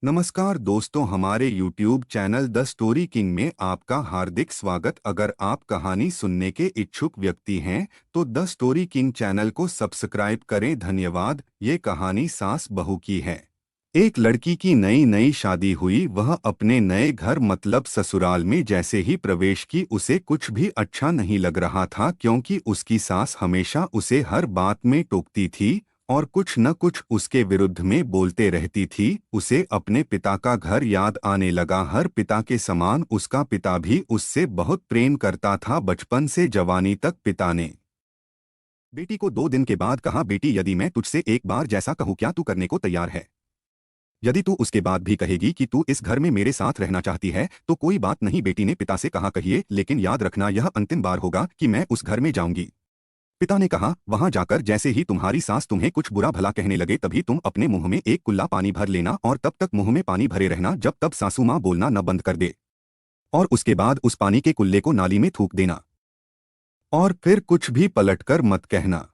नमस्कार दोस्तों, हमारे YouTube channel the story king में आपका हार्दिक स्वागत। अगर आप कहानी सुनने के इच्छुक व्यक्ति हैं तो द स्टोरी किंग चैनल को सब्सक्राइब करें। धन्यवाद। ये कहानी सास बहू की है। एक लड़की की नई नई शादी हुई। वह अपने नए घर मतलब ससुराल में जैसे ही प्रवेश की उसे कुछ भी अच्छा नहीं लग रहा था, क्योंकि उसकी सास हमेशा उसे हर बात में टोकती थी और कुछ न कुछ उसके विरुद्ध में बोलते रहती थी। उसे अपने पिता का घर याद आने लगा। हर पिता के समान उसका पिता भी उससे बहुत प्रेम करता था। बचपन से जवानी तक पिता ने बेटी को 2 दिन के बाद कहा, बेटी यदि मैं तुझसे एक बार जैसा कहूँ क्या तू करने को तैयार है? यदि तू उसके बाद भी कहेगी कि तू इस घर में मेरे साथ रहना चाहती है तो कोई बात नहीं। बेटी ने पिता से कहा, कहिए, लेकिन याद रखना यह अंतिम बार होगा कि मैं उस घर में जाऊंगी। पिता ने कहा, वहां जाकर जैसे ही तुम्हारी सास तुम्हें कुछ बुरा भला कहने लगे तभी तुम अपने मुंह में एक कुल्ला पानी भर लेना और तब तक मुंह में पानी भरे रहना जब तक सासू माँ बोलना न बंद कर दे। और उसके बाद उस पानी के कुल्ले को नाली में थूक देना और फिर कुछ भी पलटकर मत कहना।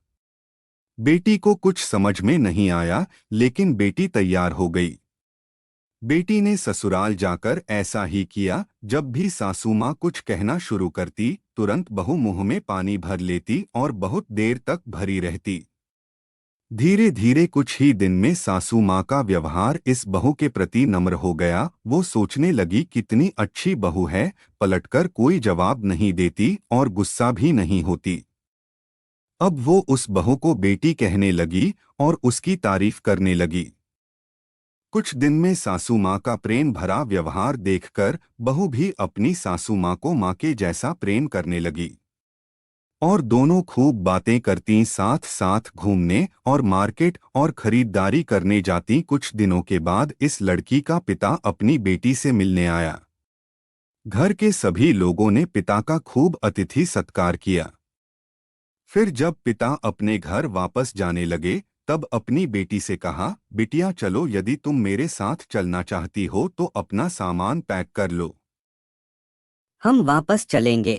बेटी को कुछ समझ में नहीं आया, लेकिन बेटी तैयार हो गई। बेटी ने ससुराल जाकर ऐसा ही किया। जब भी सासू माँ कुछ कहना शुरू करती तुरंत बहू मुंह में पानी भर लेती और बहुत देर तक भरी रहती। धीरे धीरे कुछ ही दिन में सासू माँ का व्यवहार इस बहू के प्रति नम्र हो गया। वो सोचने लगी, कितनी अच्छी बहू है, पलटकर कोई जवाब नहीं देती और गुस्सा भी नहीं होती। अब वो उस बहू को बेटी कहने लगी और उसकी तारीफ करने लगी। कुछ दिन में सासू माँ का प्रेम भरा व्यवहार देखकर बहू भी अपनी सासू माँ को माँ के जैसा प्रेम करने लगी और दोनों खूब बातें करती, साथ साथ घूमने और मार्केट और खरीदारी करने जाती। कुछ दिनों के बाद इस लड़की का पिता अपनी बेटी से मिलने आया। घर के सभी लोगों ने पिता का खूब अतिथि सत्कार किया। फिर जब पिता अपने घर वापस जाने लगे तब अपनी बेटी से कहा, बिटिया चलो, यदि तुम मेरे साथ चलना चाहती हो तो अपना सामान पैक कर लो। हम वापस चलेंगे।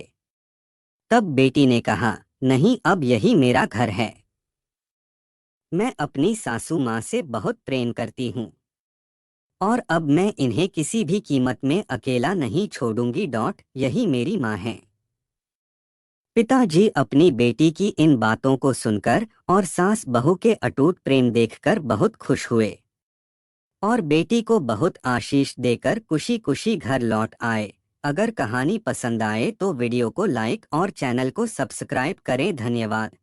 तब बेटी ने कहा, नहीं, अब यही मेरा घर है। मैं अपनी सासू माँ से बहुत प्रेम करती हूँ और अब मैं इन्हें किसी भी कीमत में अकेला नहीं छोड़ूंगी। यही मेरी माँ है। पिताजी अपनी बेटी की इन बातों को सुनकर और सास बहू के अटूट प्रेम देखकर बहुत खुश हुए और बेटी को बहुत आशीष देकर खुशी खुशी घर लौट आए। अगर कहानी पसंद आए तो वीडियो को लाइक और चैनल को सब्सक्राइब करें। धन्यवाद।